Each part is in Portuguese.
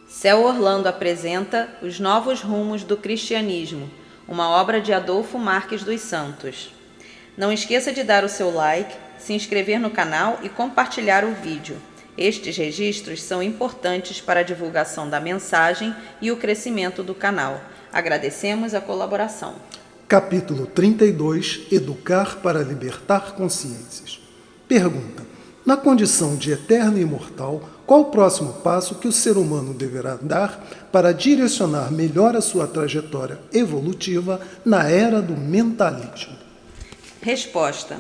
Céu Orlando apresenta Os Novos Rumos do Cristianismo, uma obra de Adolfo Marques dos Santos. Não esqueça de dar o seu like, se inscrever no canal e compartilhar o vídeo. Estes registros são importantes para a divulgação da mensagem e o crescimento do canal. Agradecemos a colaboração. Capítulo 32 – Educar para libertar consciências. Pergunta: na condição de eterno e imortal, qual o próximo passo que o ser humano deverá dar para direcionar melhor a sua trajetória evolutiva na era do mentalismo? Resposta: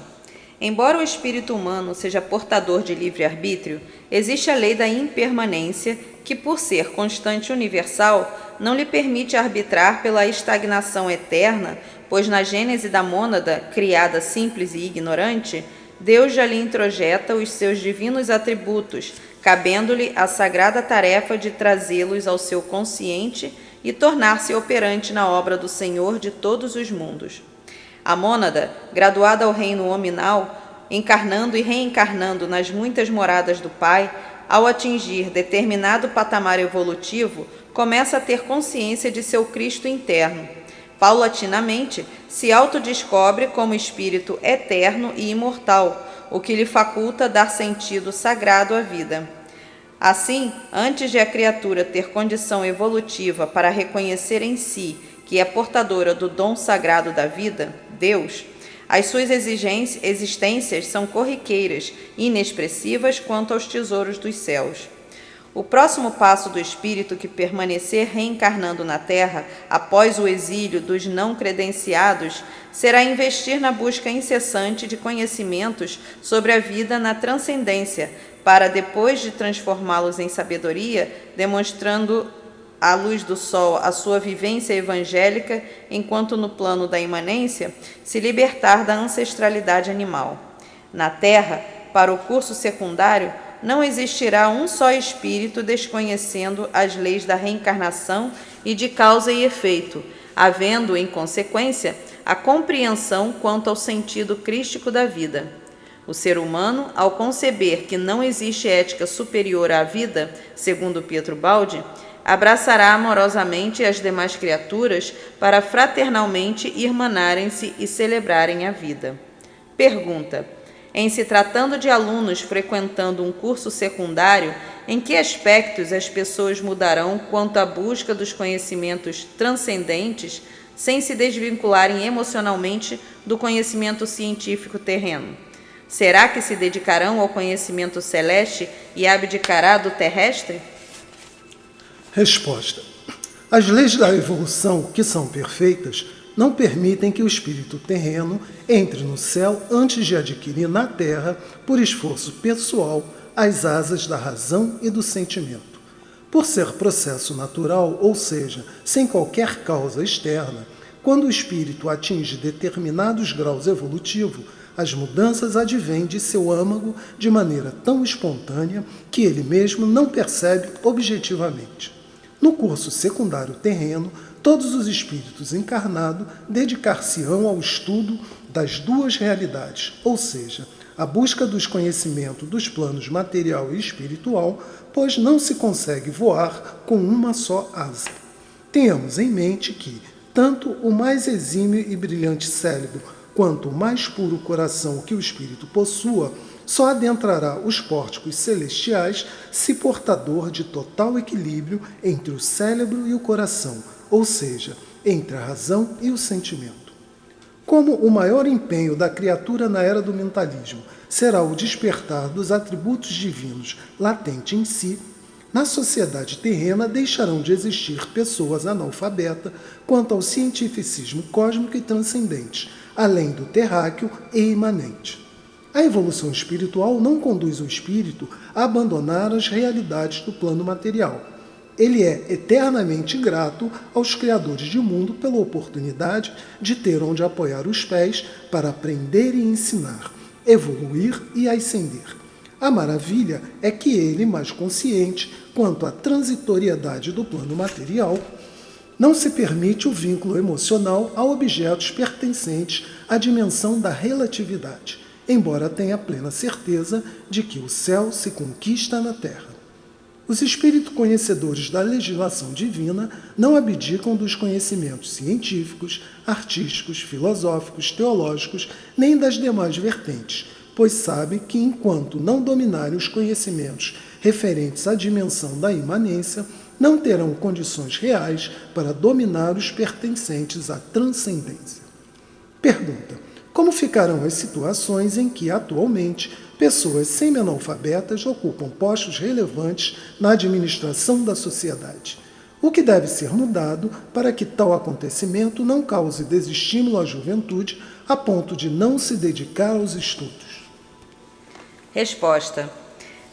embora o espírito humano seja portador de livre-arbítrio, existe a lei da impermanência que, por ser constante universal, não lhe permite arbitrar pela estagnação eterna, pois na gênese da mônada, criada simples e ignorante, Deus já lhe introjeta os seus divinos atributos, cabendo-lhe a sagrada tarefa de trazê-los ao seu consciente e tornar-se operante na obra do Senhor de todos os mundos. A mônada, graduada ao reino hominal, encarnando e reencarnando nas muitas moradas do Pai, ao atingir determinado patamar evolutivo, começa a ter consciência de seu Cristo interno. Paulatinamente, se autodescobre como espírito eterno e imortal, o que lhe faculta dar sentido sagrado à vida. Assim, antes de a criatura ter condição evolutiva para reconhecer em si que é portadora do dom sagrado da vida, Deus, as suas existências são corriqueiras e inexpressivas quanto aos tesouros dos céus. O próximo passo do espírito que permanecer reencarnando na Terra após o exílio dos não credenciados será investir na busca incessante de conhecimentos sobre a vida na transcendência, para, depois de transformá-los em sabedoria, demonstrando à luz do sol a sua vivência evangélica, enquanto no plano da imanência se libertar da ancestralidade animal. Na Terra, para o curso secundário, não existirá um só espírito desconhecendo as leis da reencarnação e de causa e efeito, havendo, em consequência, a compreensão quanto ao sentido crístico da vida. O ser humano, ao conceber que não existe ética superior à vida, segundo Pietro Baldi, abraçará amorosamente as demais criaturas para fraternalmente irmanarem-se e celebrarem a vida. Pergunta: em se tratando de alunos frequentando um curso secundário, em que aspectos as pessoas mudarão quanto à busca dos conhecimentos transcendentes, sem se desvincularem emocionalmente do conhecimento científico terreno? Será que se dedicarão ao conhecimento celeste e abdicará do terrestre? Resposta: as leis da evolução, que são perfeitas, não permitem que o espírito terreno entre no céu antes de adquirir na terra, por esforço pessoal, as asas da razão e do sentimento. Por ser processo natural, ou seja, sem qualquer causa externa, quando o espírito atinge determinados graus evolutivos, as mudanças advêm de seu âmago de maneira tão espontânea que ele mesmo não percebe objetivamente. No curso secundário terreno, todos os espíritos encarnados dedicar-se-ão ao estudo das duas realidades, ou seja, a busca dos conhecimentos dos planos material e espiritual, pois não se consegue voar com uma só asa. Tenhamos em mente que, tanto o mais exímio e brilhante cérebro quanto o mais puro coração que o espírito possua, só adentrará os pórticos celestiais se portador de total equilíbrio entre o cérebro e o coração, ou seja, entre a razão e o sentimento. Como o maior empenho da criatura na era do mentalismo será o despertar dos atributos divinos latente em si, na sociedade terrena deixarão de existir pessoas analfabetas quanto ao cientificismo cósmico e transcendente, além do terráqueo e imanente. A evolução espiritual não conduz o espírito a abandonar as realidades do plano material. Ele é eternamente grato aos criadores de mundo pela oportunidade de ter onde apoiar os pés para aprender e ensinar, evoluir e ascender. A maravilha é que ele, mais consciente quanto à transitoriedade do plano material, não se permite o vínculo emocional a objetos pertencentes à dimensão da relatividade, embora tenha plena certeza de que o céu se conquista na terra. Os espíritos conhecedores da legislação divina não abdicam dos conhecimentos científicos, artísticos, filosóficos, teológicos, nem das demais vertentes, pois sabem que, enquanto não dominarem os conhecimentos referentes à dimensão da imanência, não terão condições reais para dominar os pertencentes à transcendência. Pergunta: como ficarão as situações em que, atualmente, pessoas semi-analfabetas ocupam postos relevantes na administração da sociedade? O que deve ser mudado para que tal acontecimento não cause desestímulo à juventude a ponto de não se dedicar aos estudos? Resposta: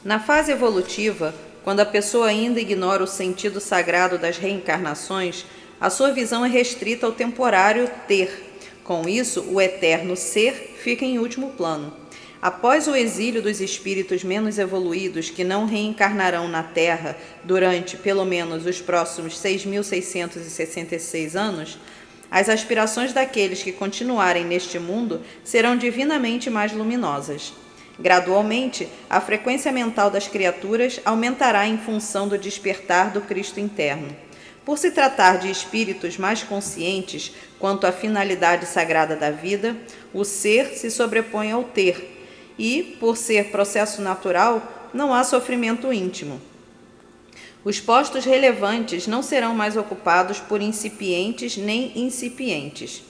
na fase evolutiva, quando a pessoa ainda ignora o sentido sagrado das reencarnações, a sua visão é restrita ao temporário ter. Com isso, o eterno ser fica em último plano. Após o exílio dos espíritos menos evoluídos que não reencarnarão na Terra durante, pelo menos, os próximos 6.666 anos, as aspirações daqueles que continuarem neste mundo serão divinamente mais luminosas. Gradualmente, a frequência mental das criaturas aumentará em função do despertar do Cristo interno. Por se tratar de espíritos mais conscientes quanto à finalidade sagrada da vida, o ser se sobrepõe ao ter, e, por ser processo natural, não há sofrimento íntimo. Os postos relevantes não serão mais ocupados por incipientes nem incipientes.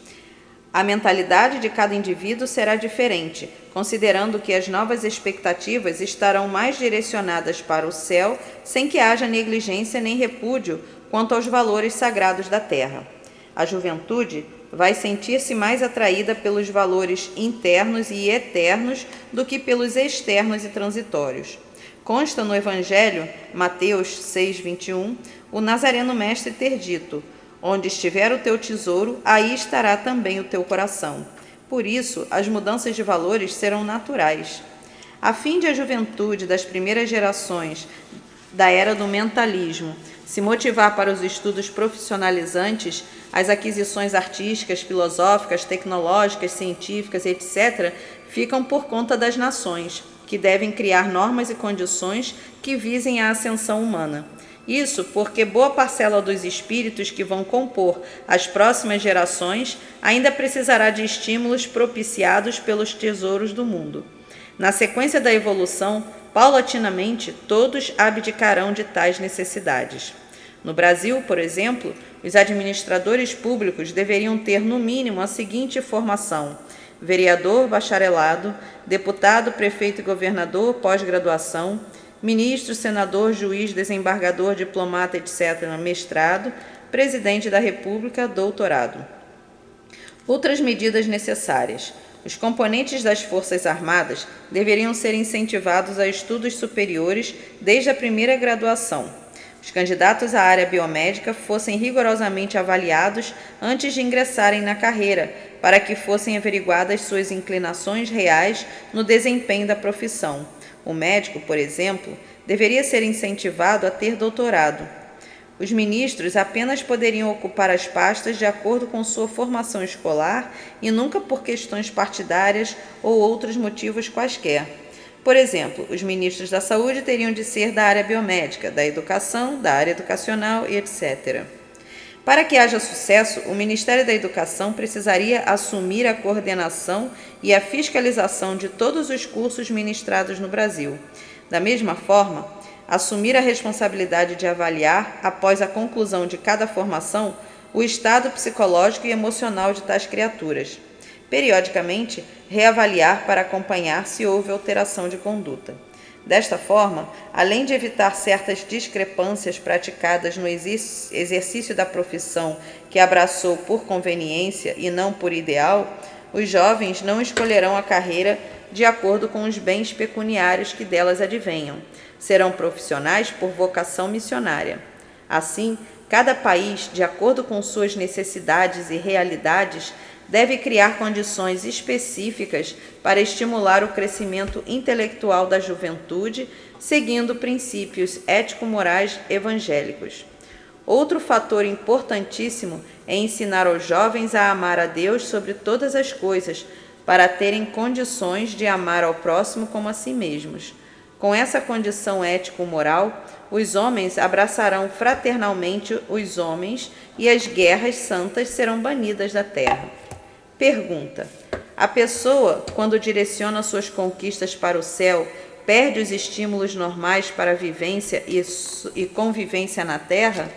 A mentalidade de cada indivíduo será diferente, considerando que as novas expectativas estarão mais direcionadas para o céu, sem que haja negligência nem repúdio quanto aos valores sagrados da terra. A juventude vai sentir-se mais atraída pelos valores internos e eternos do que pelos externos e transitórios. Consta no Evangelho, Mateus 6:21, o Nazareno Mestre ter dito: onde estiver o teu tesouro, aí estará também o teu coração. Por isso, as mudanças de valores serão naturais. A fim de a juventude das primeiras gerações da era do mentalismo se motivar para os estudos profissionalizantes, as aquisições artísticas, filosóficas, tecnológicas, científicas, etc., ficam por conta das nações, que devem criar normas e condições que visem a ascensão humana. Isso porque boa parcela dos espíritos que vão compor as próximas gerações ainda precisará de estímulos propiciados pelos tesouros do mundo. Na sequência da evolução, paulatinamente, todos abdicarão de tais necessidades. No Brasil, por exemplo, os administradores públicos deveriam ter, no mínimo, a seguinte formação: vereador, bacharelado, deputado, prefeito e governador, pós-graduação, ministro, senador, juiz, desembargador, diplomata, etc., mestrado, presidente da República, doutorado. Outras medidas necessárias: os componentes das Forças Armadas deveriam ser incentivados a estudos superiores desde a primeira graduação. Os candidatos à área biomédica fossem rigorosamente avaliados antes de ingressarem na carreira, para que fossem averiguadas suas inclinações reais no desempenho da profissão. O médico, por exemplo, deveria ser incentivado a ter doutorado. Os ministros apenas poderiam ocupar as pastas de acordo com sua formação escolar e nunca por questões partidárias ou outros motivos quaisquer. Por exemplo, os ministros da Saúde teriam de ser da área biomédica, da educação, da área educacional e etc. Para que haja sucesso, o Ministério da Educação precisaria assumir a coordenação e a fiscalização de todos os cursos ministrados no Brasil. Da mesma forma, assumir a responsabilidade de avaliar, após a conclusão de cada formação, o estado psicológico e emocional de tais criaturas. Periodicamente, reavaliar para acompanhar se houve alteração de conduta. Desta forma, além de evitar certas discrepâncias praticadas no exercício da profissão que abraçou por conveniência e não por ideal, os jovens não escolherão a carreira de acordo com os bens pecuniários que delas advenham. Serão profissionais por vocação missionária. Assim, cada país, de acordo com suas necessidades e realidades, deve criar condições específicas para estimular o crescimento intelectual da juventude, seguindo princípios ético-morais evangélicos. Outro fator importantíssimo é ensinar aos jovens a amar a Deus sobre todas as coisas, para terem condições de amar ao próximo como a si mesmos. Com essa condição ético-moral, os homens abraçarão fraternalmente os homens e as guerras santas serão banidas da terra. Pergunta: a pessoa, quando direciona suas conquistas para o céu, perde os estímulos normais para a vivência e convivência na terra?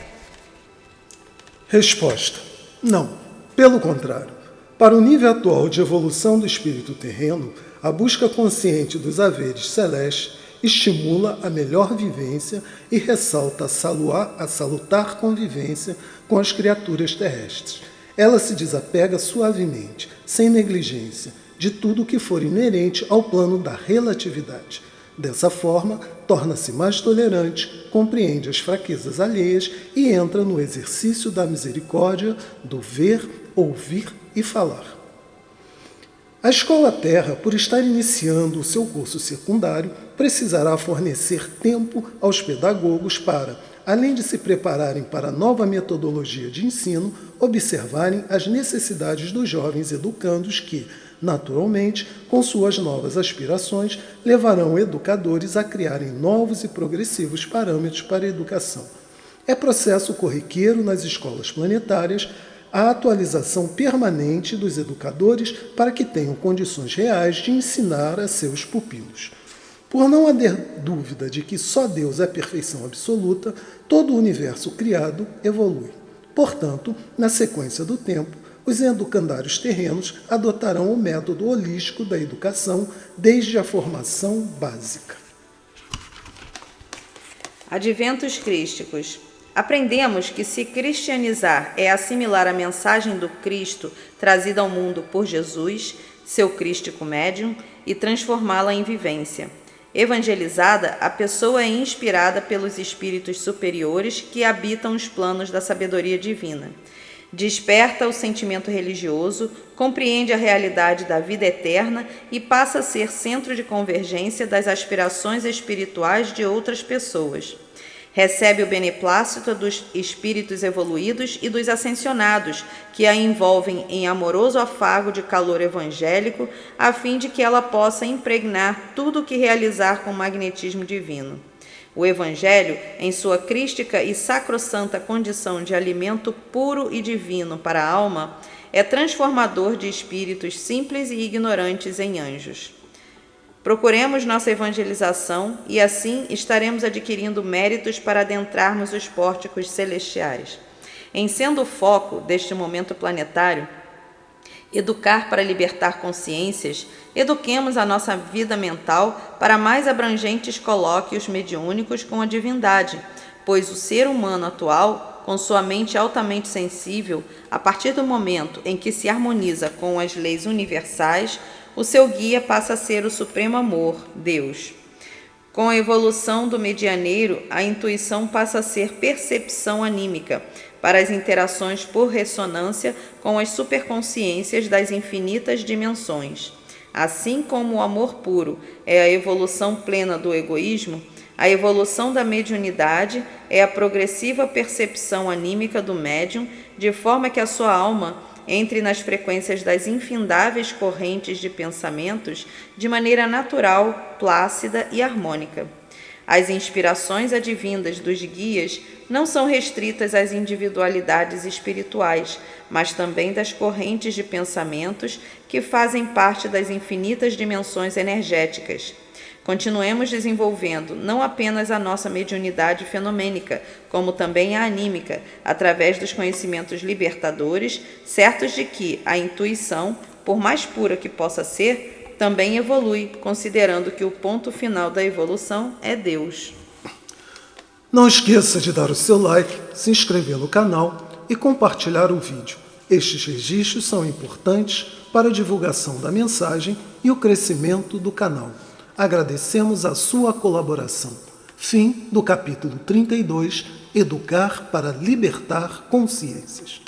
Resposta: não. Pelo contrário. Para o nível atual de evolução do espírito terreno, a busca consciente dos haveres celestes estimula a melhor vivência e ressalta a salutar convivência com as criaturas terrestres. Ela se desapega suavemente, sem negligência, de tudo que for inerente ao plano da relatividade. Dessa forma, torna-se mais tolerante, compreende as fraquezas alheias e entra no exercício da misericórdia, do ver, ouvir e falar. A Escola Terra, por estar iniciando o seu curso secundário, precisará fornecer tempo aos pedagogos para, além de se prepararem para a nova metodologia de ensino, observarem as necessidades dos jovens educandos que, naturalmente, com suas novas aspirações, levarão educadores a criarem novos e progressivos parâmetros para a educação. É processo corriqueiro nas escolas planetárias a atualização permanente dos educadores para que tenham condições reais de ensinar a seus pupilos. Por não haver dúvida de que só Deus é a perfeição absoluta, todo o universo criado evolui. Portanto, na sequência do tempo, os educandários terrenos adotarão o método holístico da educação desde a formação básica. Adventos crísticos. Aprendemos que se cristianizar é assimilar a mensagem do Cristo trazida ao mundo por Jesus, seu crístico médium, e transformá-la em vivência. Evangelizada, a pessoa é inspirada pelos espíritos superiores que habitam os planos da sabedoria divina. Desperta o sentimento religioso, compreende a realidade da vida eterna e passa a ser centro de convergência das aspirações espirituais de outras pessoas. Recebe o beneplácito dos espíritos evoluídos e dos ascensionados, que a envolvem em amoroso afago de calor evangélico, a fim de que ela possa impregnar tudo o que realizar com magnetismo divino. O Evangelho, em sua crística e sacrossanta condição de alimento puro e divino para a alma, é transformador de espíritos simples e ignorantes em anjos. Procuremos nossa evangelização e assim estaremos adquirindo méritos para adentrarmos os pórticos celestiais. Em sendo o foco deste momento planetário, educar para libertar consciências, eduquemos a nossa vida mental para mais abrangentes colóquios mediúnicos com a divindade, pois o ser humano atual, com sua mente altamente sensível, a partir do momento em que se harmoniza com as leis universais, o seu guia passa a ser o supremo amor, Deus. Com a evolução do medianeiro, a intuição passa a ser percepção anímica para as interações por ressonância com as superconsciências das infinitas dimensões. Assim como o amor puro é a evolução plena do egoísmo, a evolução da mediunidade é a progressiva percepção anímica do médium, de forma que a sua alma entre nas frequências das infindáveis correntes de pensamentos de maneira natural, plácida e harmônica. As inspirações advindas dos guias não são restritas às individualidades espirituais, mas também das correntes de pensamentos que fazem parte das infinitas dimensões energéticas. Continuemos desenvolvendo não apenas a nossa mediunidade fenomênica, como também a anímica, através dos conhecimentos libertadores, certos de que a intuição, por mais pura que possa ser, também evolui, considerando que o ponto final da evolução é Deus. Não esqueça de dar o seu like, se inscrever no canal e compartilhar o vídeo. Estes registros são importantes para a divulgação da mensagem e o crescimento do canal. Agradecemos a sua colaboração. Fim do capítulo 32, Educar para Libertar Consciências.